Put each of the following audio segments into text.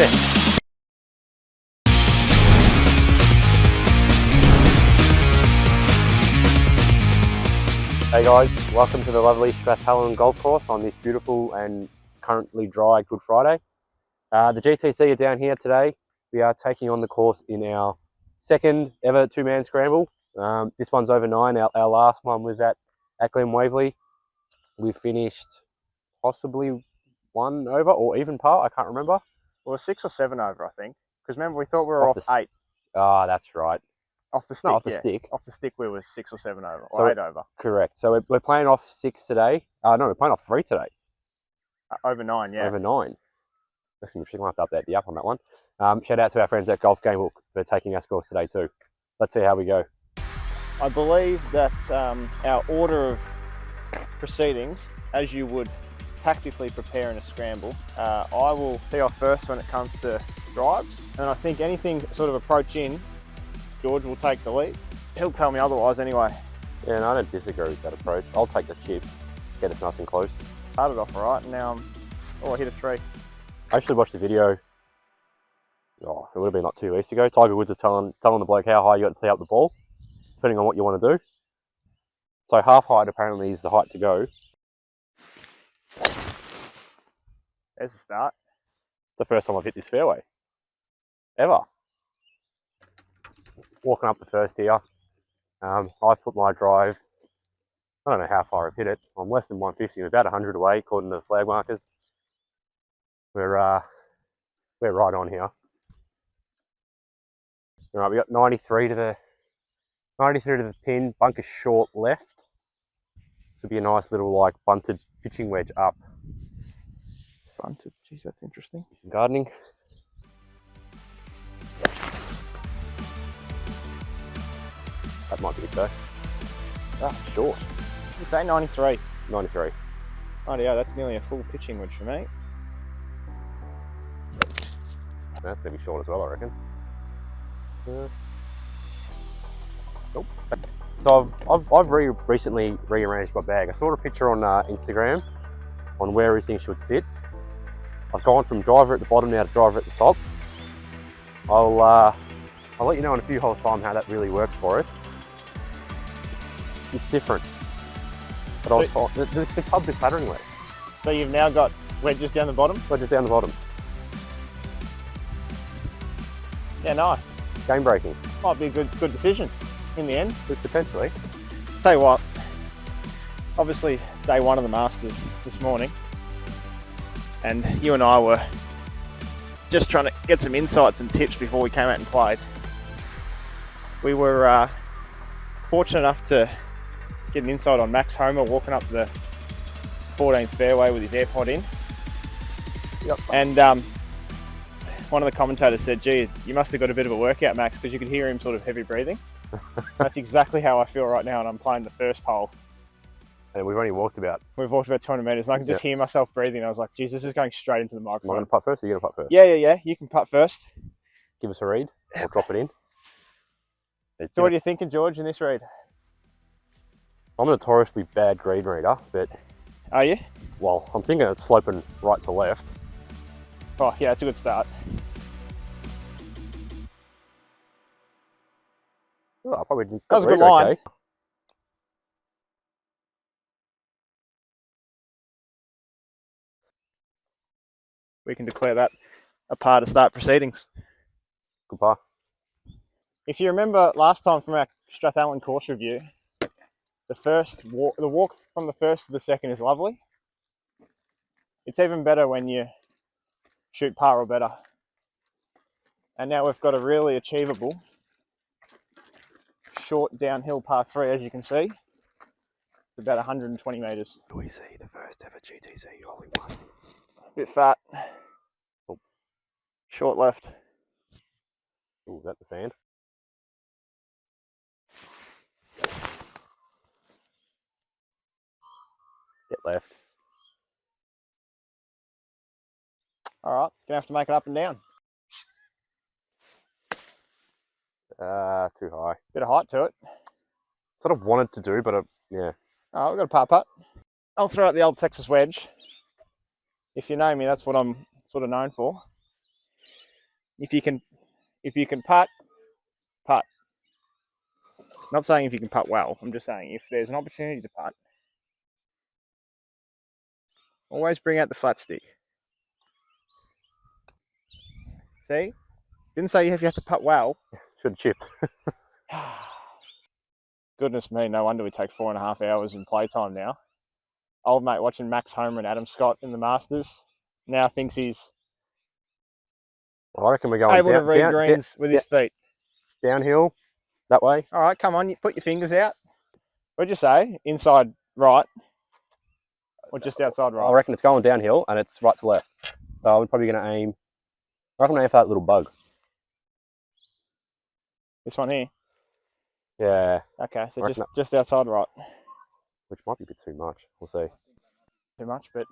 it. Hey guys, welcome to the lovely Strathallan golf course on this beautiful and currently dry Good Friday. The GTC are down here today. We are taking on the course in our second ever two-man scramble. This one's over 9. Our last one was at Glen Waverley. We finished possibly 1 over or even par, I can't remember. Well, 6 or 7 over, I think. Because remember, we thought we were off 8. Ah, that's right. Off the stick, no, off the stick. Off the stick, we were 6 or 7 over, or 8 over. Correct. So we're playing off 6 today. No, we're playing off 3 today. Over 9, yeah. Over 9. We're going to have to update the app on that one. Shout out to our friends at Golf Gamebook for taking our scores today too. Let's see how we go. I believe that our order of proceedings, as you would tactically prepare in a scramble, I will tee off first when it comes to drives, and I think anything sort of approach in, George will take the lead. He'll tell me otherwise anyway. Yeah, and I don't disagree with that approach. I'll take the chips, get us nice and close. Started off all right, and now I hit a tree. I actually watched the video, it would have been like 2 weeks ago. Tiger Woods was telling the bloke how high you got to tee up the ball, depending on what you want to do. So half height apparently is the height to go. There's a start. It's the first time I've hit this fairway, ever. Walking up the first here, I put my drive, I don't know how far I've hit it. I'm less than 150, I'm about 100 away according to the flag markers. We're right on here. All right, we got 93 to the pin, bunker short left. This would be a nice little like bunted pitching wedge up. Bunted, geez, that's interesting. Some gardening. That might be it though. Ah, short. You say 93? 93. Oh yeah, that's nearly a full pitching wedge for me. That's going to be short as well, I reckon. Nope. So I've recently rearranged my bag. I saw a picture on Instagram on where everything should sit. I've gone from driver at the bottom now to driver at the top. I'll let you know in a few holes time how that really works for us. It's different. But so, the clubs are clattering less. So you've now got wedges down the bottom? Wedges down the bottom. Yeah, nice. Game breaking. Might be a good decision in the end. Potentially. Tell you what, obviously day 1 of the Masters this morning, and you and I were just trying to get some insights and tips before we came out and played. We were fortunate enough to get an insight on Max Homer walking up the 14th fairway with his AirPod in. Yep. And one of the commentators said, gee, you must have got a bit of a workout, Max, because you could hear him sort of heavy breathing. That's exactly how I feel right now, and I'm playing the first hole. And we've only walked about... We've walked about 200 metres, and I can just hear myself breathing. I was like, geez, this is going straight into the microphone. Am I going to putt first, or are you going to putt first? Yeah. You can putt first. Give us a read, or drop it in. So what are you thinking, George, in this read? I'm a notoriously bad green reader, but... Are you? Well, I'm thinking it's sloping right to left. Oh, yeah, it's a good start. Oh, I probably didn't. That was a good line. Okay. We can declare that a par to start proceedings. Good par. If you remember last time from our Strathallan course review, the walk from the first to the second is lovely. It's even better when you shoot par or better. And now we've got a really achievable short downhill par 3, as you can see. It's about 120 metres. We see the first ever GTC hole in one. Bit fat. Oh. Short left. Oh, is that the sand? Get left. All right, gonna have to make it up and down. Too high. Bit of height to it. Sort of wanted to do, but yeah. Oh, we've got a par putt. I'll throw out the old Texas wedge. If you know me, that's what I'm sort of known for. if you can putt, putt. Not saying if you can putt well. I'm just saying if there's an opportunity to putt, always bring out the flat stick. See? Didn't say you have to putt well. Should have chipped. Goodness me, no wonder we take 4.5 hours in playtime now. Old mate watching Max Homer and Adam Scott in the Masters now thinks he's I reckon we're going able to read greens with his feet. Downhill, that way. All right, come on, you put your fingers out. What'd you say? Inside right? Or just outside right? I reckon it's going downhill and it's right to left. So I'm probably going to aim. I reckon I aim for that little bug. This one here? Yeah. Okay, so just outside right. Which might be a bit too much. We'll see. Too much, but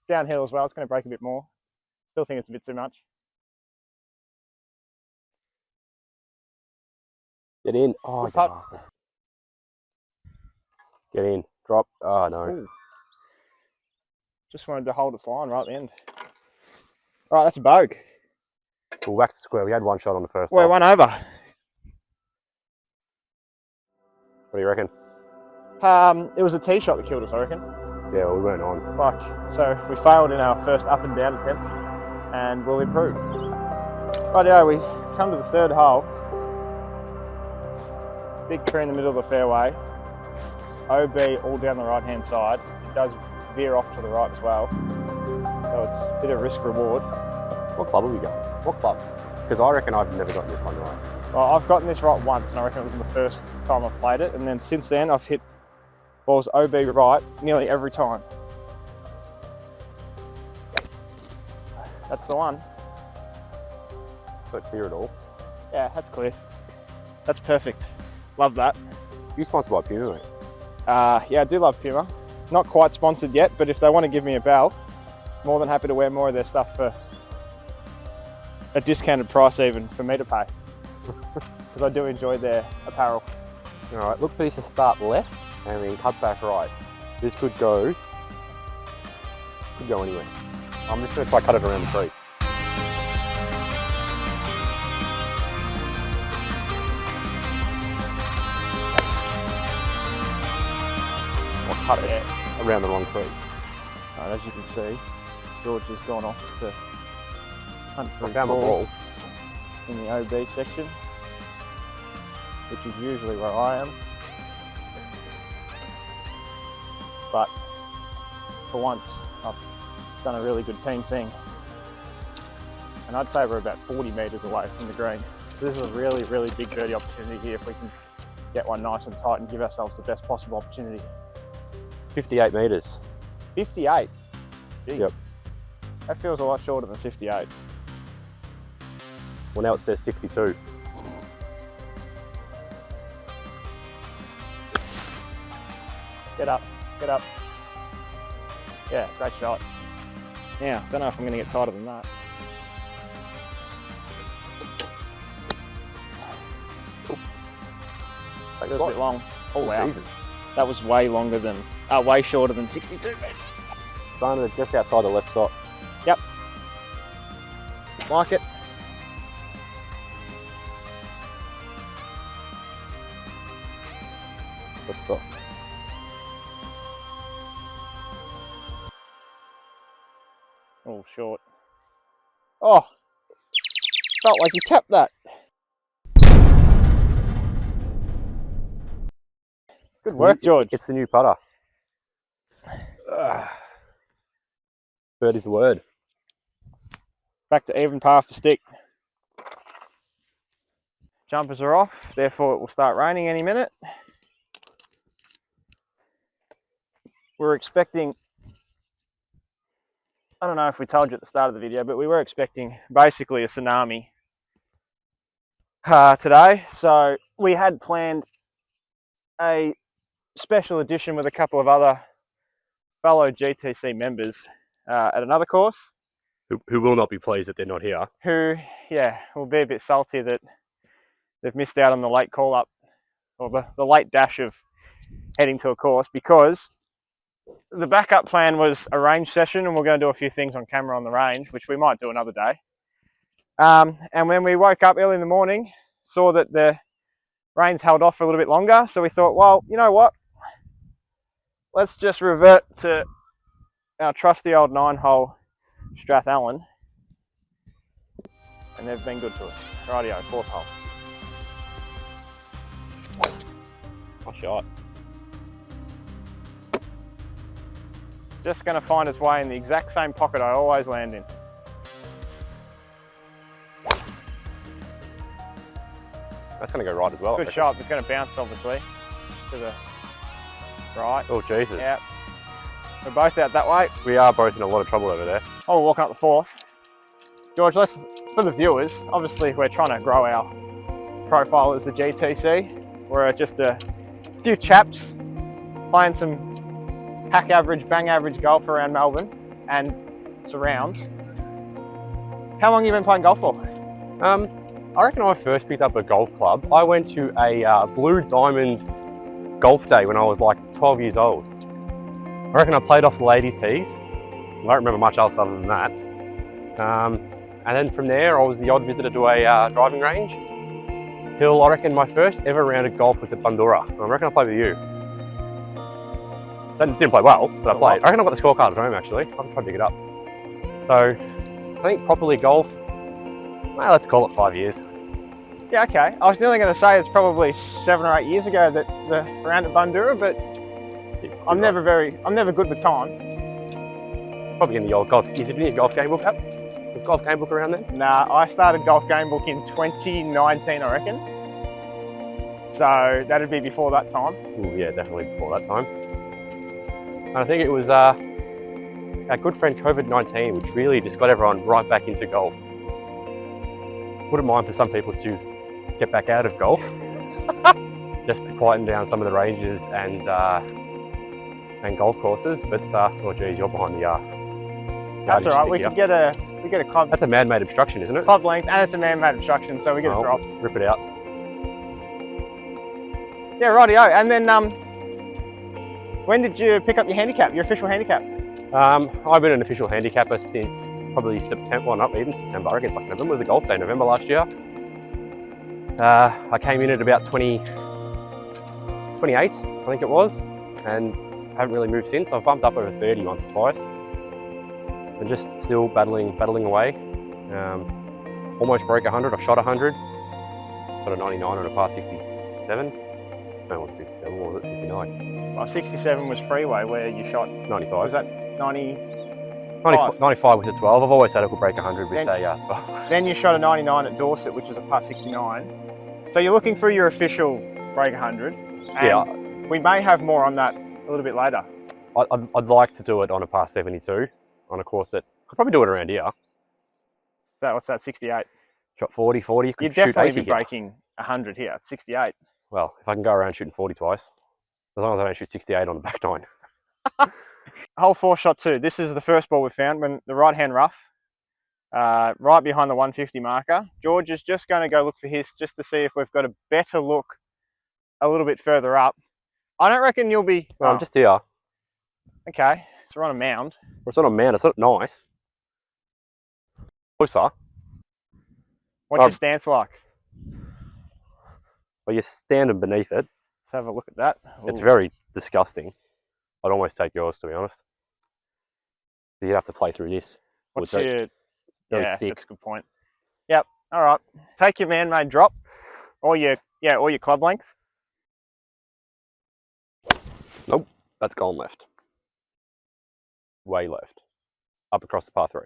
downhill as well. It's going to break a bit more. Still think it's a bit too much. Get in. Oh, you bastard. Get in. Drop. Oh, no. Ooh. Just wanted to hold its line right at the end. All right, that's a bogey. We'll back to square. We had one shot on the first We're hole. one over. What do you reckon? It was a tee shot that killed us, I reckon. Yeah, well, we weren't on. So we failed in our first up and down attempt, and we'll improve. Rightio, we come to the third hole. Big tree in the middle of the fairway. OB all down the right hand side. It does veer off to the right as well. So it's a bit of risk reward. What club are we going? What club? Because I reckon I've never gotten this one right. Well, I've gotten this right once, and I reckon it was the first time I've played it. And then since then, I've hit balls OB right nearly every time. That's the one. Don't clear it all. Yeah, that's clear. That's perfect. Love that. You sponsored by Puma, mate? Yeah, I do love Puma. Not quite sponsored yet, but if they want to give me a bell, more than happy to wear more of their stuff for a discounted price even for me to pay. Because I do enjoy their apparel. All right, look for this to start left and then cut back right. This could go anywhere. I'm just going to try cut it around the tree. Or cut it around the wrong tree. Right, as you can see, George has gone off to hunt for I his found my ball ball. in the OB section, which is usually where I am. But for once, I've done a really good team thing. And I'd say we're about 40 metres away from the green. So this is a really, really big birdie opportunity here if we can get one nice and tight and give ourselves the best possible opportunity. 58 metres. 58? Jeez. Yep. That feels a lot shorter than 58. Well, now it says 62. Get up, get up. Yeah, great shot. Now, don't know if I'm going to get tighter than that. That goes a bit long. Oh wow, Jesus. that was way longer than, way shorter than 62 metres. Started just outside the left side. Yep. Like it. Left side. Oh, short. Oh, felt like you tapped that. Good work, George. It's the new putter. Bird is the word. Back to even par to stick. Jumpers are off, therefore it will start raining any minute. We're expecting, I don't know if we told you at the start of the video, but we were expecting basically a tsunami today. So we had planned a special edition with a couple of other fellow GTC members at another course. Who will not be pleased that they're not here. Who, yeah, will be a bit salty that they've missed out on the late call up or the late dash of heading to a course, because the backup plan was a range session and we're going to do a few things on camera on the range, which we might do another day. And when we woke up early in the morning, saw that the rains held off for a little bit longer. So we thought, well, you know what? Let's just revert to our trusty old 9-hole Strathallan. And they've been good to us. Rightio, 4th hole. Nice shot. Just going to find its way in the exact same pocket I always land in. That's going to go right as well. Good shot. It's going to bounce, obviously, to the right. Oh, Jesus. Yeah. We're both out that way. We are both in a lot of trouble over there. Oh, we're walking up the 4th. George, let's, for the viewers, obviously we're trying to grow our profile as the GTC. We're just a few chaps playing some pack average, bang average golf around Melbourne and surrounds. How long have you been playing golf for? I reckon I first picked up a golf club. I went to a Blue Diamonds golf day when I was like 12 years old. I reckon I played off the ladies' tees. I don't remember much else other than that. And then from there, I was the odd visitor to a driving range. Till I reckon my first ever round of golf was at Bundoora. I reckon I played with you. Didn't play well, but I played. I reckon I got the scorecard at home actually. I'll try to pick it up. So I think properly golf, well, let's call it 5 years. Yeah, okay. I was nearly going to say it's probably 7 or 8 years ago that the round at Bundoora, but I'm never good with time. Probably in the old golf. Is it in your golf game book up? Was golf game book around then? Nah, I started golf game book in 2019, I reckon. So that'd be before that time. Ooh, yeah, definitely before that time. And I think it was our good friend COVID-19, which really just got everyone right back into golf. Wouldn't mind for some people to get back out of golf, just to quieten down some of the ranges and golf courses. But oh geez, you're behind the That's all right. We could get a club. That's a man-made obstruction, isn't it? Club length, and it's a man-made obstruction, so we get a drop. Rip it out. Yeah, rightio. And then when did you pick up your handicap? Your official handicap? I've been an official handicapper since probably September. Well, not even September. I reckon it's like November. It was a golf day, November last year. I came in at about 28, I think it was, and haven't really moved since. I've bumped up over 30 once or twice, and just still battling away. Almost broke 100. I shot 100. Got a 99 on a par 67. No, what 67? What was it? 69. Well, 67 was freeway where you shot 95. Was that 90? 95 with a 12. I've always said I could break 100 with a 12. Then you shot a 99 at Dorset, which is a par 69. So you're looking for your official break 100. And yeah. We may have more on that a little bit later. I'd like to do it on a par 72 on a course that I'd probably do it around here. What's that? 68. Shot 40. You'd definitely be breaking 100 here at 68. Well, if I can go around shooting 40 twice, as long as I don't shoot 68 on the back nine. Hole 4, shot 2. This is the first ball we found when the right hand rough, right behind the 150 marker. George is just going to go look for his just to see if we've got a better look a little bit further up. I don't reckon you'll be... No, I'm just here. Okay, so we're on a mound. Well, it's not a mound, it's not nice. Closer. What's your stance like? Well, you're standing beneath it. Let's have a look at that. Ooh. It's very disgusting. I'd almost take yours, to be honest. You'd have to play through this. What's your... Yeah, thick. that's a good point. Yep, all right. Take your man-made drop, or your club length. Nope, that's gone left. Way left. Up across the par 3.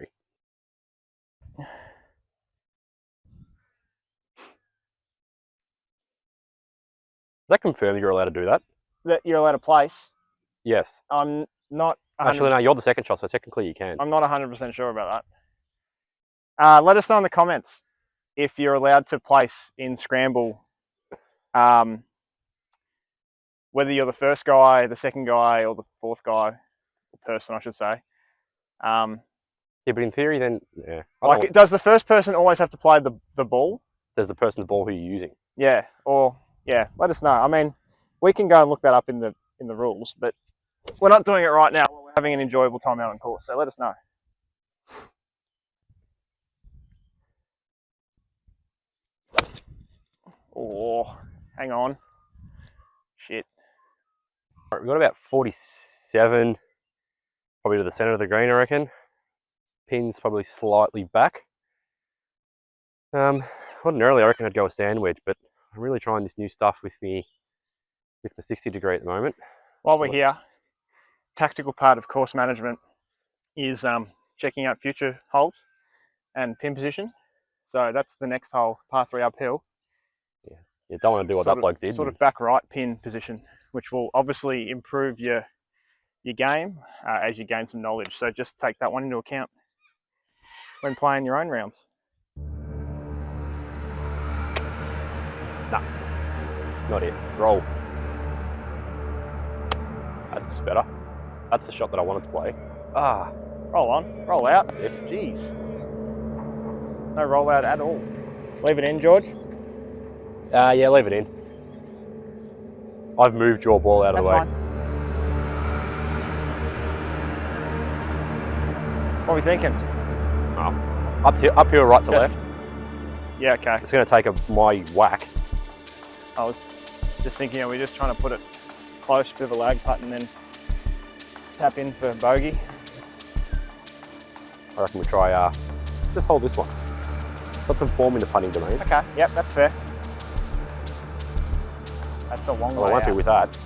Does that confirm you're allowed to do that? That you're allowed to place? Yes. I'm not 100%. Actually, no, you're the second shot, so technically you can. I'm not 100% sure about that. Let us know in the comments if you're allowed to place in Scramble, whether you're the first guy, the second guy, or the fourth guy, or person, I should say. Yeah, but in theory, then, yeah. Like, does the first person always have to play the ball? Does the person's ball who you're using? Yeah, or, yeah, let us know. I mean, we can go and look that up in the rules, but we're not doing it right now. We're having an enjoyable time out on course, so let us know. Oh, hang on. Shit. All right, we've got about 47, probably to the center of the green, I reckon. Pin's probably slightly back. Ordinarily, I reckon I'd go a sand wedge, but I'm really trying this new stuff with the 60 degree at the moment. While we're here, tactical part of course management is checking out future holes and pin position. So that's the next hole, par 3 uphill. Yeah, you don't want to do what that bloke did. Sort of back right pin position, which will obviously improve your game as you gain some knowledge. So just take that one into account when playing your own rounds. Nah, not it. Roll. That's better. That's the shot that I wanted to play. Ah. Roll on, roll out. Jeez. No roll out at all. Leave it in, George? Yeah, leave it in. I've moved your ball out of the way. Fine. What are we thinking? Oh. Up here, right to left. Yeah, okay. It's going to take my whack. I was just thinking, are we just trying to put it close, bit of a lag putt, and then tap in for bogey? I reckon we try, just hold this one. Got some form in the putting domain. Okay, yep, that's fair. That's a long way I won't out. be with that.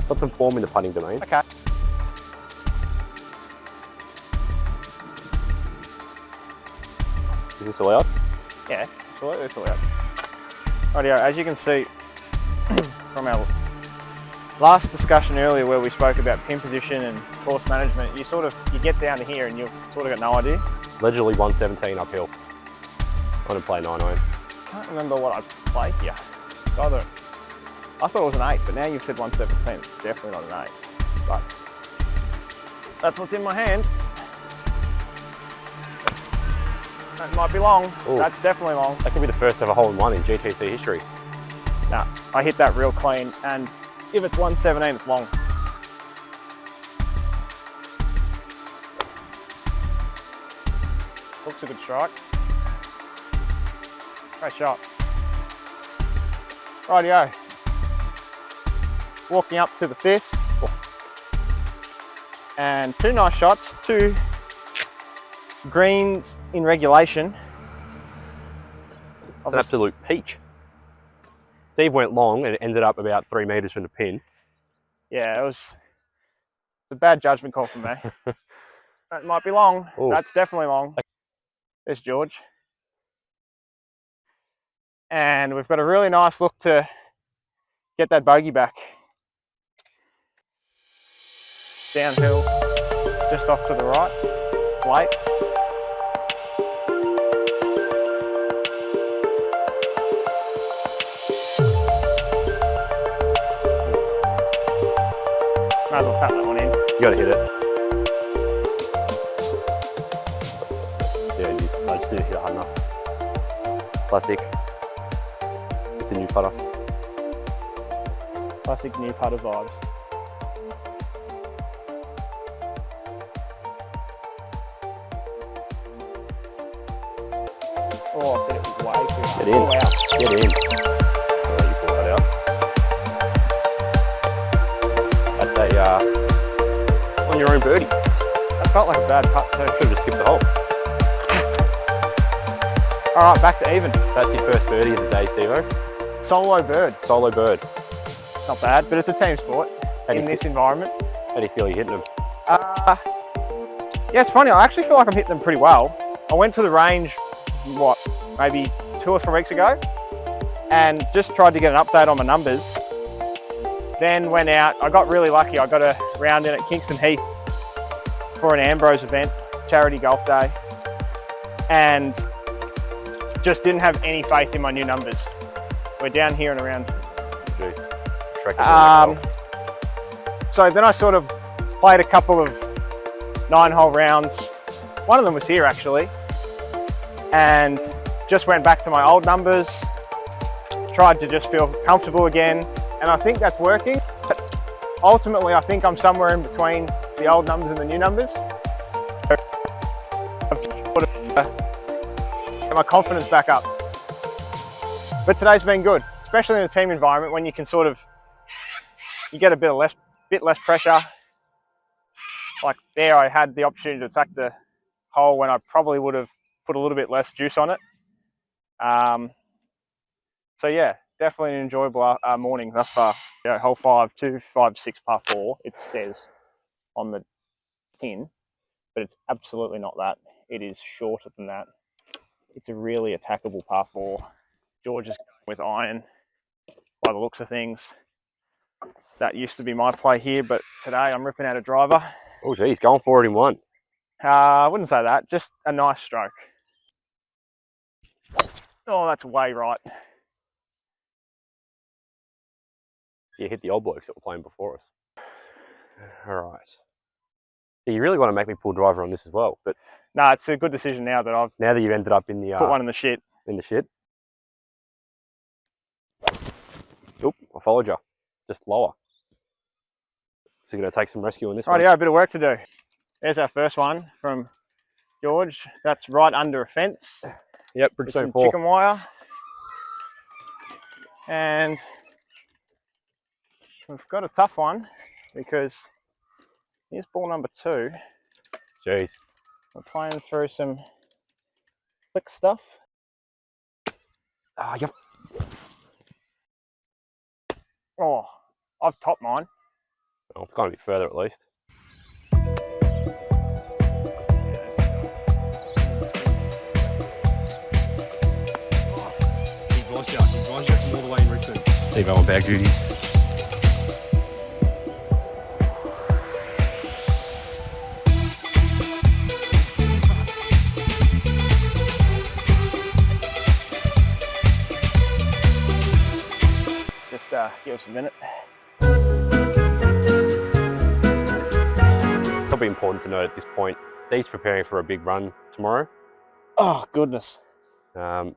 Got some form in the putting domain. Okay. Is this allowed? Yeah, absolutely, it's allowed. Rightio, as you can see from our last discussion earlier where we spoke about pin position and course management, you get down to here and you've sort of got no idea. Allegedly 117 uphill. I'm going to play 9-iron. Can't remember what I played here. It's either, I thought it was an 8, but now you've said 117. It's definitely not an 8. But that's what's in my hand. That might be long. Ooh. That's definitely long. That could be the first ever hole-in-one in GTC history. Nah, I hit that real clean, and if it's 117, it's long. Looks a good strike. Great shot. Rightio. Walking up to the 5th. And 2 nice shots, 2 greens in regulation. It's an absolute peach. Steve went long and it ended up about 3 metres from the pin. Yeah, it was a bad judgment call from me. That might be long. Ooh. That's definitely long. There's George. And we've got a really nice look to get that bogey back. Downhill, just off to the right, late. Might as well tap that one in. You gotta hit it. Yeah, I just didn't hit it hard enough. Classic. It's a new putter. Classic new putter vibes. Oh, I bet it was way too hard. Get in. Oh, wow. Get in. I'll let you pull that out. That's a, on your own birdie. That felt like a bad putt too. Should have just skipped the hole. All right, back to even. That's your first birdie of the day, Stevo. Solo bird. Solo bird. Not bad, but it's a team sport in this environment. How do you feel you're hitting them? Yeah, it's funny. I actually feel like I'm hitting them pretty well. I went to the range, maybe 2 or 3 weeks ago, and just tried to get an update on my numbers. Then went out. I got really lucky. I got a round in at Kingston Heath for an Ambrose event, charity golf day, and just didn't have any faith in my new numbers. We're down here and around. Jeez. So then I sort of played a couple of 9-hole rounds. One of them was here actually, and just went back to my old numbers, tried to just feel comfortable again, and I think that's working. But ultimately, I think I'm somewhere in between the old numbers and the new numbers. I've just sort of get my confidence back up. But today's been good. especially in a team environment when you can sort of, you get a bit less pressure. Like there, I had the opportunity to attack the hole when I probably would have put a little bit less juice on it. So yeah, definitely an enjoyable morning thus far. Yeah, hole 5, 2, 5, 6, par 4. It says on the tin, but it's absolutely not that. It is shorter than that. It's a really attackable par 4. George is with iron by the looks of things. That used to be my play here, but today I'm ripping out a driver. Oh geez, going for it in one. I wouldn't say that, just a nice stroke. Oh, that's way right. You hit the old blokes that were playing before us. All right. Yeah, you really want to make me pull driver on this as well, but no, it's a good decision now that I've you've ended up in the put one in the shit. In the shit. Oop, I followed you. Just lower. So you're going to take some rescue on this one. Right, yeah, a bit of work to do. There's our first one from George. That's right under a fence. Yep, Bridgestone 4. Chicken wire. And we've got a tough one because here's ball number 2. Jeez. We're playing through some slick stuff. Yep. Oh, I've topped mine. Well, it's going to be further at least. He drives you from all the way in Richmond. Steve Owen bag duties. Just give us a minute. It's probably important to note at this point, Steve's preparing for a big run tomorrow. Oh, goodness. My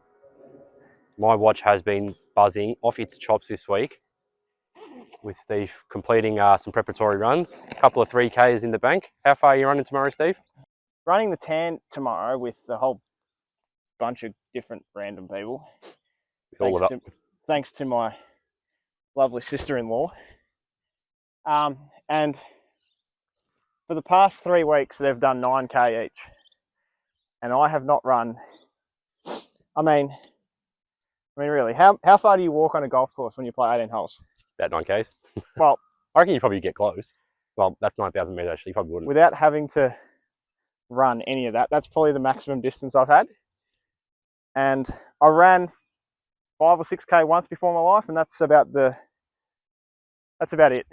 watch has been buzzing off its chops this week with Steve completing some preparatory runs. A couple of 3Ks in the bank. How far are you running tomorrow, Steve? Running the tan tomorrow with a whole bunch of different random people. Thanks to my lovely sister-in-law. And for the past 3 weeks, they've done 9K each. And I have not run. I mean, really, how far do you walk on a golf course when you play 18 holes? About 9Ks. Well, I reckon you'd probably get close. Well, that's 9,000 metres actually, you probably wouldn't. Without having to run any of that, that's probably the maximum distance I've had. And I ran 5 or 6K once before in my life, and that's about it.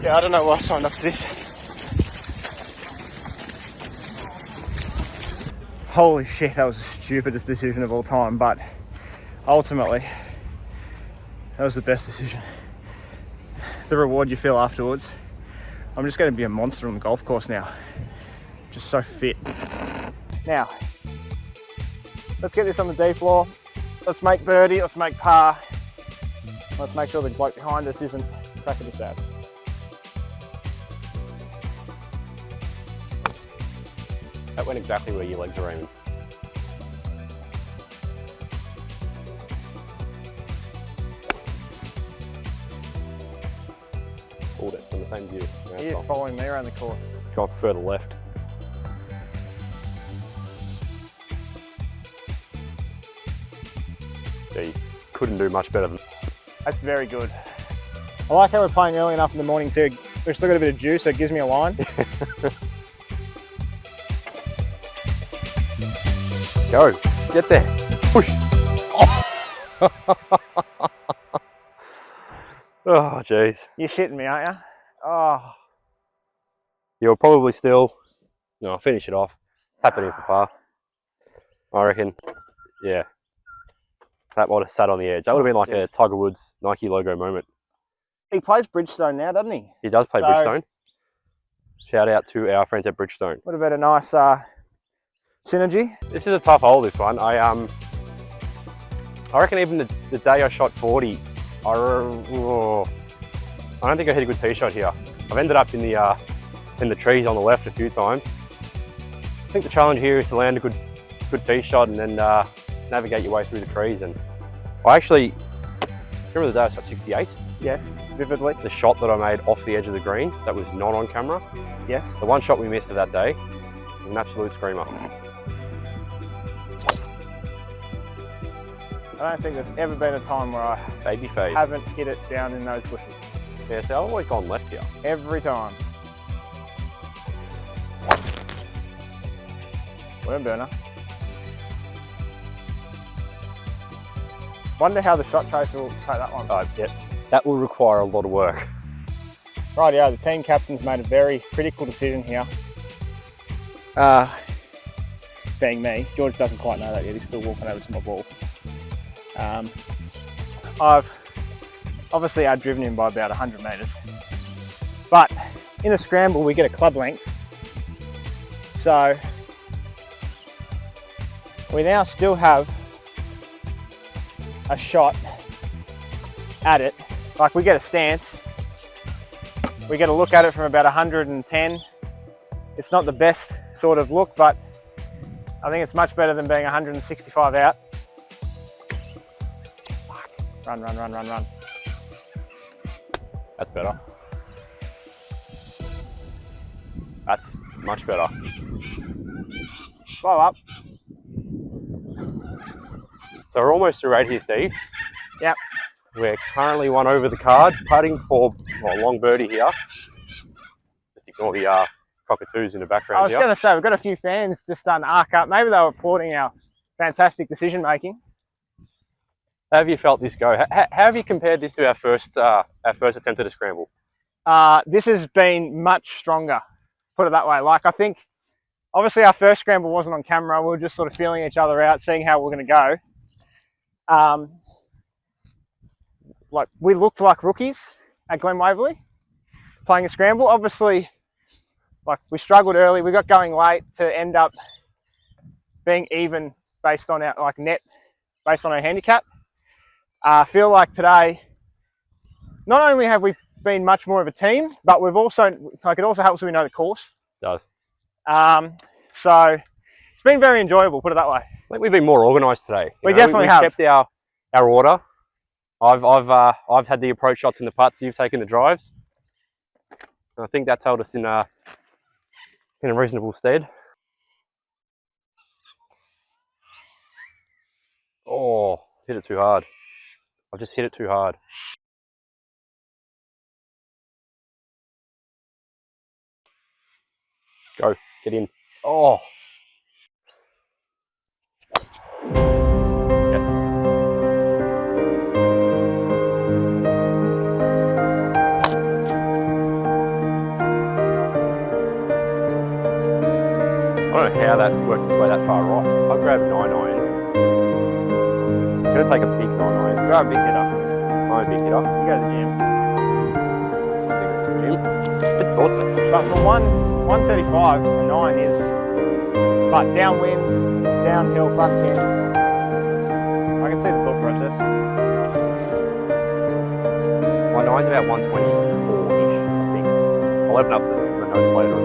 Yeah, I don't know why I signed up for this. Holy shit, that was the stupidest decision of all time, but ultimately, that was the best decision. The reward you feel afterwards. I'm just going to be a monster on the golf course now. Just so fit. Now, let's get this on the D floor. Let's make birdie, let's make par. Let's make sure the bloke behind us isn't cracking us out. That went exactly where your legs are aiming. Pulled it from the same view. You're following me around the course. Go further left. Yeah, you couldn't do much better than that. That's very good. I like how we're playing early enough in the morning too. We've still got a bit of juice, so it gives me a line. Go, get there, push. Oh, jeez. You're shitting me, aren't you? Oh. You'll probably still, no, finish it off. Tap it in for par. I reckon, yeah. That might have sat on the edge. That would have been like a Tiger Woods Nike logo moment. He plays Bridgestone now, doesn't he? He does play Bridgestone. Shout out to our friends at Bridgestone. Would have been a nice synergy. This is a tough hole, this one. I reckon even the day I shot 40, I don't think I hit a good tee shot here. I've ended up in the trees on the left a few times. I think the challenge here is to land a good good tee shot, and then navigate your way through the trees. And I actually remember the day I shot 68. Yes, vividly. The shot that I made off the edge of the green, that was not on camera. Yes. The one shot we missed of that day was an absolute screamer. I don't think there's ever been a time where I Baby fade. haven't hit it down in those bushes. Yeah, so I've always gone left here. Every time. Worm burner. Wonder how the shot tracer will take that one. Yeah, that will require a lot of work. Right, yeah, the team captain's made a very critical decision here. Being me. George doesn't quite know that yet, he's still walking over to my ball. I've obviously out-driven him by about 100 metres. But in a scramble we get a club length. So we now still have a shot at it. Like, we get a stance, we get a look at it from about 110. It's not the best sort of look, but I think it's much better than being 165 out. Run, run, run, run, run. That's better. That's much better. Slow up. So we're almost through 8 here, Steve. Yep. We're currently one over the card, putting for a long birdie here. Just ignore the cockatoos in the background I was here. going to say, we've got a few fans just starting to arc up. Maybe they were applauding our fantastic decision making. How have you felt this go? How have you compared this to our first attempt at a scramble? This has been much stronger, put it that way. Like, I think, obviously our first scramble wasn't on camera. We were just sort of feeling each other out, seeing how we're going to go. Like, we looked like rookies at Glen Waverley playing a scramble. Obviously, like, we struggled early. We got going late to end up being even based on our, like, net, based on our handicap. I feel like today, not only have we been much more of a team, but we've also, like, it also helps when we know the course. It does. So it's been very enjoyable, put it that way. I think we've been more organised today. We definitely have. We've kept our order. I've had the approach shots and the putts. You've taken the drives. And I think that's held us in a reasonable stead. Oh, hit it too hard. I've just hit it too hard. Go, get in. Oh. Yes. I don't know how that worked its way that far right. I grabbed 9 iron. It's going to take a big 9 iron. You're a big hitter. I'm a big hitter. You go to the gym. It's awesome. But for 135, a 9 is, but downwind, downhill, front pin. I can see the thought process. My 9's about 124-ish, I think. I'll open up the notes later on.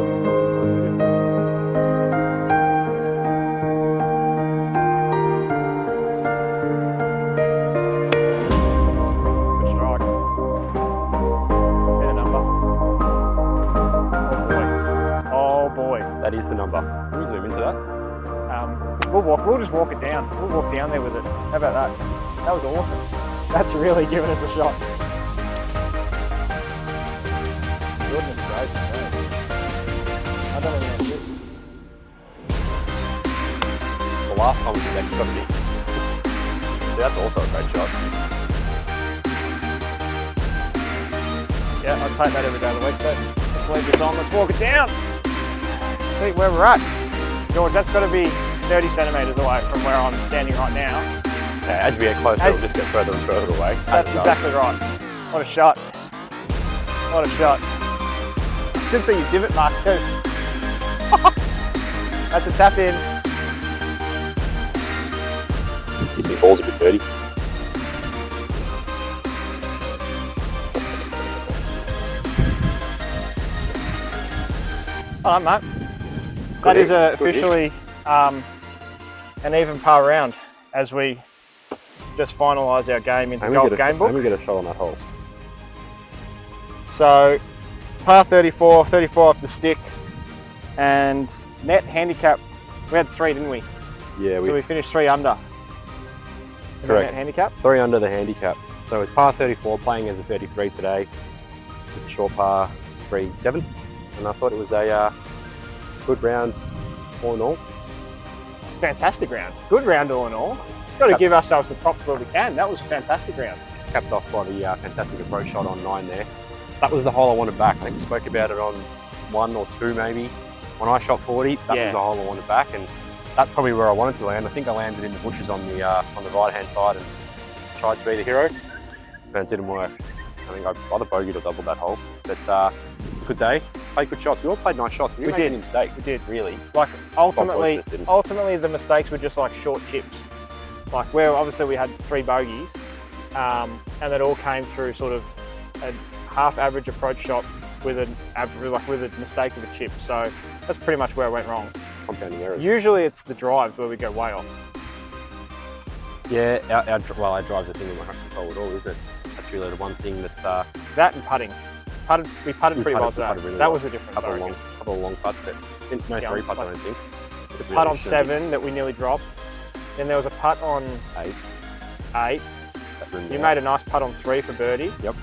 Good strike. Get a number. Oh boy. That is the number. Can we zoom into that? We'll just walk it down. We'll walk down there with it. How about that? That was awesome. That's really giving us a shot. Goodness gracious, I don't know what The last time we did that, you got me. Yeah, that's also a great shot. Yeah, I'd take that every day of the week, but let's leave this on. Let's walk it down. See where we're at. George, that's got to be 30 centimetres away from where I'm standing right now. Yeah, as we get closer, it'll just get further and further away. That's exactly right. What a shot. What a shot. Should see your divot mark too. That's a tap in. The ball's a bit dirty. All right, mate. That is officially an even par round as we just finalise our game into Golf Game Book. Let me get a shot on that hole. So, par 34, 34 off the stick, and net handicap, we had 3, didn't we? Yeah, so we finished 3 under. Correct. Net handicap? 3 under the handicap. So it's par 34, playing as a 33 today, with a short par 3-7, and I thought it was a good round all in all. Fantastic round. Good round all in all. Got to give ourselves the props where we can. That was a fantastic round. Capped off by the fantastic approach shot on 9 there. That was the hole I wanted back. I think we spoke about it on 1 or 2 maybe. When I shot 40, that was the hole I wanted back, and that's probably where I wanted to land. I think I landed in the bushes on the right hand side and tried to be the hero, but it didn't work. I think I either bogeyed or doubled that hole. But it's a good day. Played good shots. We all played nice shots. We didn't make any mistakes. We did. Really. Like ultimately the mistakes were just like short chips. Like where obviously we had 3 bogeys, and it all came through sort of a half average approach shot with with a mistake of a chip. So that's pretty much where it went wrong. Compounding errors. Usually it's the drives where we go way off. Yeah, our drive's the thing we won't control at all, isn't it? That's really the one thing that... that and putting. We putted pretty well today. Really that well. was a difference. Couple of long putts, but no 3 putts, I don't think. The putt on 7 that we nearly dropped. Then there was a putt on 8. You made a nice putt on 3 for birdie. Yep.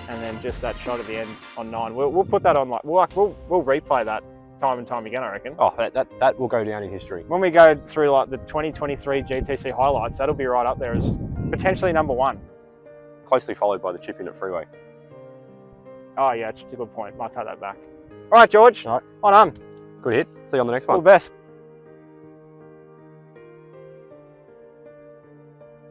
And then just that shot at the end on 9. We'll put that on, like we'll replay that time and time again, I reckon. Oh, that will go down in history. When we go through like the 2023 GTC highlights, that'll be right up there as potentially number 1. Closely followed by the chip in at Freeway. Oh yeah, it's a good point. Might take that back. All right, George. All right. On. Good hit. See you on the next one. All the best.